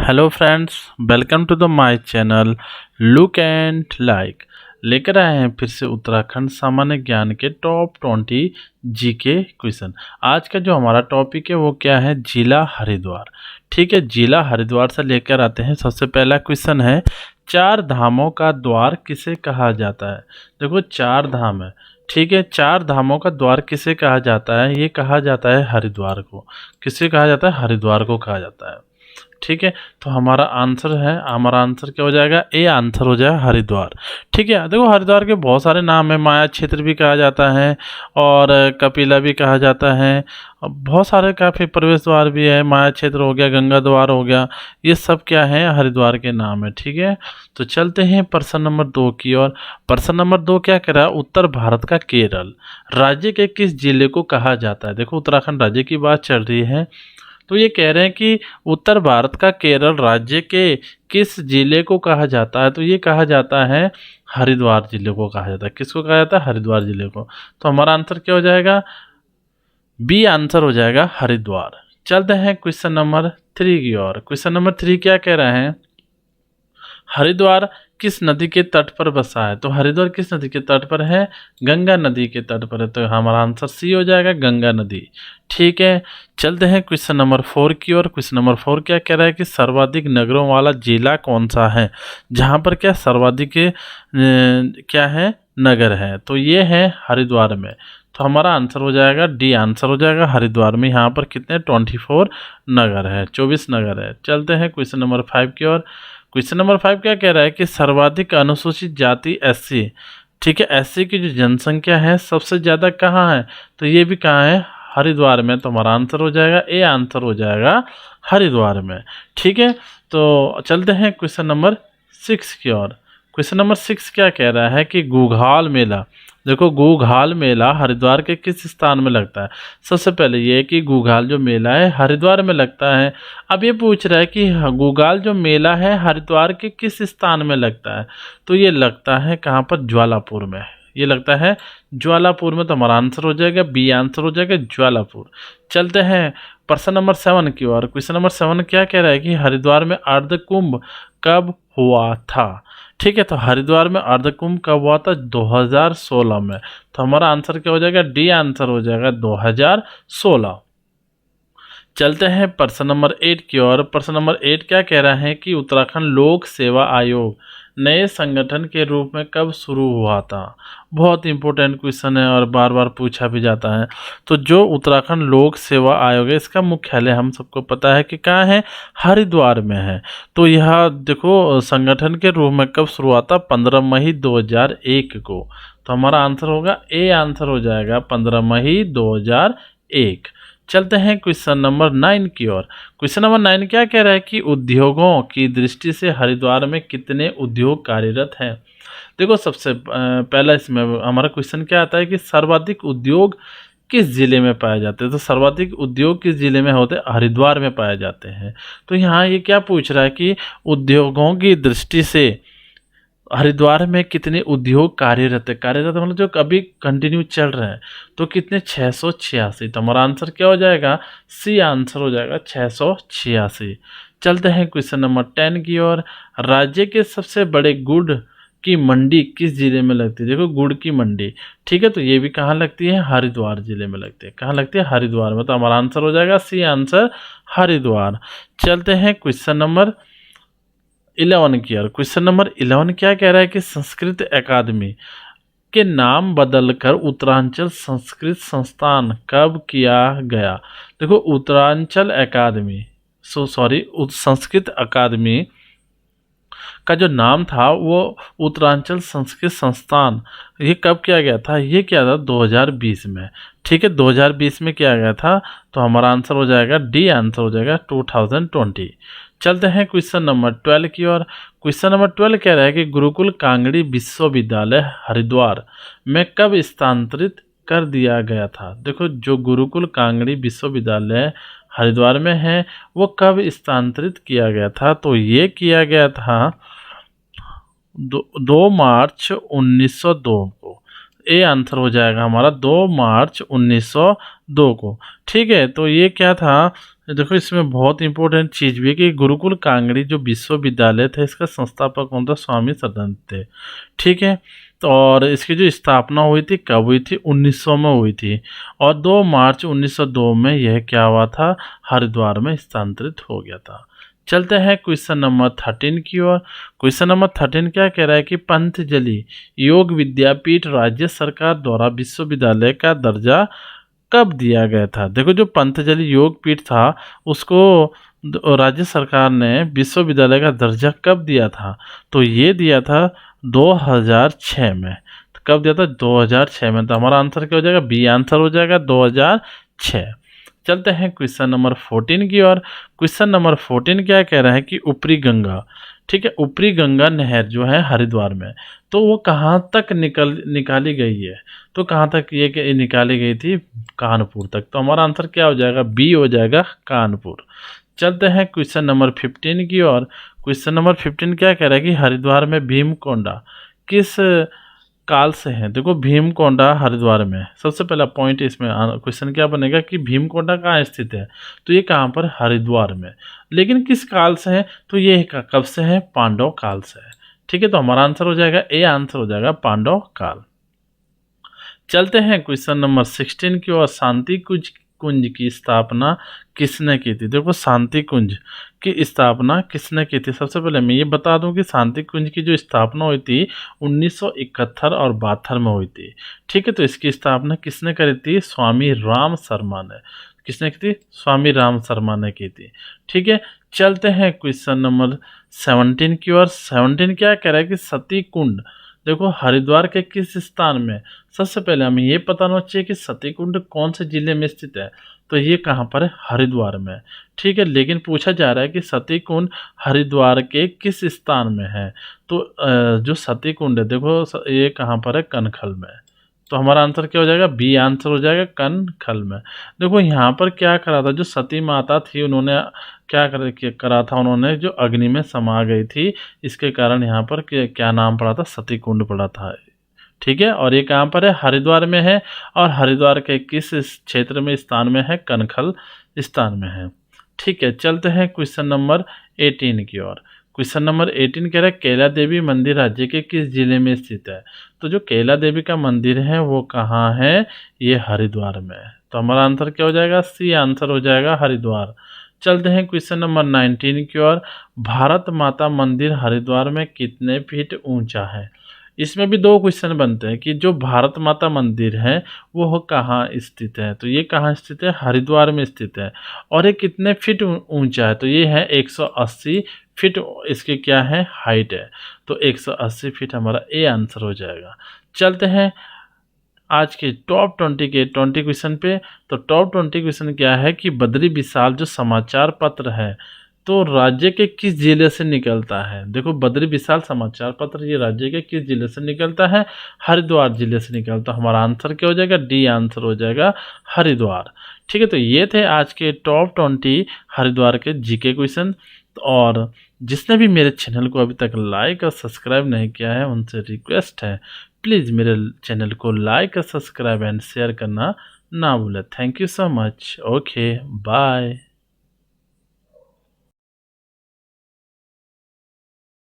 Hello friends, welcome to the my channel look and like. लेकर आए हैं फिर से उत्तराखंड सामान्य ज्ञान के टॉप 20 जीके क्वेश्चन। आज का जो हमारा टॉपिक है वो क्या है, जिला हरिद्वार। ठीक है, जिला हरिद्वार से लेकर आते हैं। सबसे पहला क्वेश्चन है, चार धामों का द्वार किसे कहा जाता है। देखो, चार धाम है, ठीक है। चार धामों का द्वार किसे कहा जाता है, ये कहा जाता है हरिद्वार को। किसे कहा जाता है, हरिद्वार को कहा जाता है। ठीक है, तो हमारा आंसर क्या हो जाएगा, ए आंसर हो जाएगा हरिद्वार। ठीक है, देखो हरिद्वार के बहुत सारे नाम है, माया क्षेत्र भी कहा जाता है और कपिला भी कहा जाता है। बहुत सारे काफ़ी प्रवेश द्वार भी है, माया क्षेत्र हो गया, गंगा द्वार हो गया, ये सब क्या है, हरिद्वार के नाम है। ठीक है, तो चलते हैं प्रश्न नंबर 2 की ओर। प्रश्न नंबर 2 क्या कह रहा है, उत्तर भारत का केरल राज्य के किस जिले को कहा जाता है। देखो, उत्तराखंड राज्य की बात चल रही है, तो ये कह रहे हैं कि उत्तर भारत का केरल राज्य के किस जिले को कहा जाता है, तो ये कहा जाता है हरिद्वार जिले को कहा जाता है। किसको कहा जाता है, हरिद्वार जिले को। तो हमारा आंसर क्या हो जाएगा, बी आंसर हो जाएगा हरिद्वार। चलते हैं क्वेश्चन नंबर 3 की ओर। क्वेश्चन नंबर 3 क्या कह रहे हैं, हरिद्वार किस नदी के तट पर बसा है। तो हरिद्वार किस नदी के तट पर है, गंगा नदी के तट पर है। तो हमारा आंसर सी हो जाएगा, गंगा नदी। ठीक है, चलते हैं क्वेश्चन नंबर 4 की ओर। क्वेश्चन नंबर 4 क्या कह रहा है कि सर्वाधिक नगरों वाला जिला कौन सा है, जहाँ पर क्या सर्वाधिक क्या है, नगर है। तो ये है हरिद्वार में। तो हमारा आंसर हो जाएगा डी आंसर हो जाएगा हरिद्वार में। यहाँ पर कितने 24 नगर है, 24 नगर है। चलते हैं क्वेश्चन नंबर 5 की ओर। क्वेश्चन नंबर 5 क्या कह रहा है कि सर्वाधिक अनुसूचित जाति एससी, ठीक है, एससी की जो जनसंख्या है सबसे ज़्यादा कहाँ है, तो ये भी कहाँ है, हरिद्वार में। तो हमारा आंसर हो जाएगा ए आंसर हो जाएगा हरिद्वार में। ठीक है, तो चलते हैं क्वेश्चन नंबर 6 की ओर। क्वेश्चन नंबर 6 क्या कह रहा है कि घूघाल मेला। देखो, घूघाल मेला हरिद्वार के किस स्थान में लगता है। सबसे पहले ये कि घूघाल जो मेला है हरिद्वार में लगता है। अब ये पूछ रहा है कि घूघाल जो मेला है हरिद्वार के किस स्थान में लगता है, तो ये लगता है कहाँ पर, ज्वालापुर में। ये लगता है ज्वालापुर में। तो हमारा आंसर हो जाएगा बी आंसर हो जाएगा ज्वालापुर। चलते हैं प्रश्न नंबर 7 की ओर। क्वेश्चन नंबर 7 क्या कह रहा है कि हरिद्वार में अर्ध कुंभ कब हुआ था। ठीक है, तो हरिद्वार में अर्ध कुंभ कब हुआ था, 2016 में। तो हमारा आंसर क्या हो जाएगा, डी आंसर हो जाएगा 2016। चलते हैं प्रश्न नंबर 8 की ओर। प्रश्न नंबर 8 क्या कह रहा है कि उत्तराखंड लोक सेवा आयोग नए संगठन के रूप में कब शुरू हुआ था। बहुत इंपॉर्टेंट क्वेश्चन है और बार बार पूछा भी जाता है। तो जो उत्तराखंड लोक सेवा आयोग है, इसका मुख्यालय हम सबको पता है कि कहाँ है, हरिद्वार में है। तो यह देखो, संगठन के रूप में कब शुरू हुआ था, 15 मई 2001 को। तो हमारा आंसर होगा ए आंसर हो जाएगा 15 मई 2001। चलते हैं क्वेश्चन नंबर 9 की ओर। क्वेश्चन नंबर 9 क्या कह रहा है कि उद्योगों की दृष्टि से हरिद्वार में कितने उद्योग कार्यरत हैं। देखो, सबसे पहला इसमें हमारा क्वेश्चन क्या आता है कि सर्वाधिक उद्योग किस जिले में पाए जाते हैं। तो सर्वाधिक उद्योग किस जिले में होते हैं, हरिद्वार में पाए जाते हैं। तो यहाँ ये क्या पूछ रहा है कि उद्योगों की दृष्टि से हरिद्वार में कितने उद्योग कार्यरत है। कार्यरत मतलब जो कभी कंटिन्यू चल रहे हैं। तो कितने, 686। तो हमारा आंसर क्या हो जाएगा, सी आंसर हो जाएगा 686। चलते हैं क्वेश्चन नंबर 10 की ओर। राज्य के सबसे बड़े गुड़ की मंडी किस जिले में लगती है। देखो, गुड़ की मंडी, ठीक है, तो ये भी कहाँ लगती है, हरिद्वार जिले में लगती है। कहाँ लगती है, हरिद्वार में। तो हमारा आंसर हो जाएगा सी आंसर हरिद्वार। चलते हैं क्वेश्चन नंबर 11 की ओर। क्वेश्चन नंबर 11 क्या कह रहा है कि संस्कृत अकादमी के नाम बदलकर उत्तरांचल संस्कृत संस्थान कब किया गया। देखो, उत्तरांचल अकादमी संस्कृत अकादमी का जो नाम था वो उत्तरांचल संस्कृत संस्थान, ये कब किया गया था, ये किया था 2020 में। ठीक है, 2020 में किया गया था। तो हमारा आंसर हो जाएगा डी आंसर हो जाएगा 2020। चलते हैं क्वेश्चन नंबर 12 की ओर। क्वेश्चन नंबर 12 कह रहा है कि गुरुकुल कांगड़ी विश्वविद्यालय हरिद्वार में कब स्थानांतरित कर दिया गया था। देखो, जो गुरुकुल कांगड़ी विश्वविद्यालय हरिद्वार में है वो कब स्थानांतरित किया गया था, तो ये किया गया था 2 मार्च 1902 को। ए आंसर हो जाएगा हमारा 2 मार्च 1902 को। ठीक है, तो ये क्या था, देखो इसमें बहुत इंपॉर्टेंट चीज़ भी है कि गुरुकुल कांगड़ी जो विश्वविद्यालय था इसका संस्थापक कौन था, स्वामी सदानंद थे। ठीक है, तो और इसकी जो स्थापना हुई थी कब हुई थी, 1900 में हुई थी, और 2 मार्च 1902 में यह क्या हुआ था, हरिद्वार में स्थानांतरित हो गया था। चलते हैं क्वेश्चन नंबर 13 की ओर। क्वेश्चन नंबर 13 क्या कह रहा है कि पंतजलि योग विद्यापीठ राज्य सरकार द्वारा विश्वविद्यालय का दर्जा कब दिया गया था। देखो जो पंतजलि योग पीठ था उसको राज्य सरकार ने विश्वविद्यालय का दर्जा कब दिया था, तो ये दिया था 2006 में। तो कब दिया था, 2006 में। तो हमारा आंसर क्या हो जाएगा, बी आंसर हो जाएगा 2006। चलते हैं क्वेश्चन नंबर 14 की ओर। क्वेश्चन नंबर 14 क्या कह रहा है कि ऊपरी गंगा, ठीक है, ऊपरी गंगा नहर जो है हरिद्वार में, तो वो कहाँ तक निकाली गई है, तो कहाँ तक ये निकाली गई थी, कानपुर तक। तो हमारा आंसर क्या हो जाएगा, बी हो जाएगा कानपुर। चलते हैं क्वेश्चन नंबर 15 की ओर। क्वेश्चन नंबर 15 क्या कह रहा है कि हरिद्वार में भीमकोंडा किस काल से है। देखो भीमकोंडा हरिद्वार में, सबसे पहला पॉइंट इसमें क्वेश्चन क्या बनेगा कि भीमकोंडा कहाँ स्थित है, तो ये कहाँ पर, हरिद्वार में। लेकिन किस काल से है, तो ये कब से है, पांडव काल से है। ठीक है, तो हमारा आंसर हो जाएगा ए, आंसर हो जाएगा पांडव काल। चलते हैं क्वेश्चन नंबर 16 की ओर। शांति कुंज कुंज की स्थापना किसने की थी। देखो शांति कुंज की स्थापना किसने की थी, सबसे पहले मैं ये बता दूं कि शांति कुंज की जो स्थापना हुई थी 1971 और 72 में हुई थी। ठीक है, तो इसकी स्थापना किसने करी थी, स्वामी राम शर्मा ने। किसने की थी, स्वामी राम शर्मा ने की थी। ठीक है, चलते हैं क्वेश्चन नंबर 17 की ओर। 17 क्या कह रहा है कि सती कुंड, देखो हरिद्वार के किस स्थान में। सबसे पहले हमें ये पता होना चाहिए कि सती कुंड कौन से जिले में स्थित है, तो ये कहाँ पर है, हरिद्वार में। ठीक है, लेकिन पूछा जा रहा है कि सती कुंड हरिद्वार के किस स्थान में है, तो जो सती कुंड है देखो ये कहाँ पर है, कनखल में। तो हमारा आंसर क्या हो जाएगा, बी आंसर हो जाएगा कनखल में। देखो यहाँ पर क्या करा था, जो सती माता थी उन्होंने करा था, उन्होंने जो अग्नि में समा गई थी, इसके कारण यहाँ पर क्या नाम पड़ा था, सती कुंड पड़ा था। ठीक है, और ये कहाँ पर है, हरिद्वार में है, और हरिद्वार के किस क्षेत्र में, स्थान में है, कनखल स्थान में है। ठीक है, चलते हैं क्वेश्चन नंबर 18 की ओर। क्वेश्चन नंबर 18 कह रहा है कैला देवी मंदिर राज्य के किस जिले में स्थित है। तो जो कैला देवी का मंदिर है वो कहाँ है, ये हरिद्वार में है। तो हमारा आंसर क्या हो जाएगा, सी आंसर हो जाएगा हरिद्वार। चलते हैं क्वेश्चन नंबर 19 की ओर। भारत माता मंदिर हरिद्वार में कितने फीट ऊंचा है। इसमें भी दो क्वेश्चन बनते हैं कि जो भारत माता मंदिर है वो कहाँ स्थित है, तो ये कहाँ स्थित है, हरिद्वार में स्थित है। और ये कितने फीट ऊंचा है, तो ये है 180 फीट, इसकी क्या है, हाइट है। तो 180 फीट हमारा ए आंसर हो जाएगा। चलते हैं आज के टॉप 20 के 20 क्वेश्चन पे। तो टॉप 20 क्वेश्चन क्या है कि बद्री विशाल जो समाचार पत्र है तो राज्य के किस जिले से निकलता है। देखो बद्री विशाल समाचार पत्र ये राज्य के किस जिले से निकलता है, हरिद्वार जिले से निकलता है। हमारा आंसर क्या हो जाएगा, डी आंसर हो जाएगा हरिद्वार। ठीक है, तो ये थे आज के टॉप 20 हरिद्वार के जीके क्वेश्चन। और जिसने भी मेरे चैनल को अभी तक लाइक और सब्सक्राइब नहीं किया है उनसे रिक्वेस्ट है प्लीज़ मेरे चैनल को लाइक और सब्सक्राइब एंड शेयर करना ना भूलें। Thank you so much. Okay bye.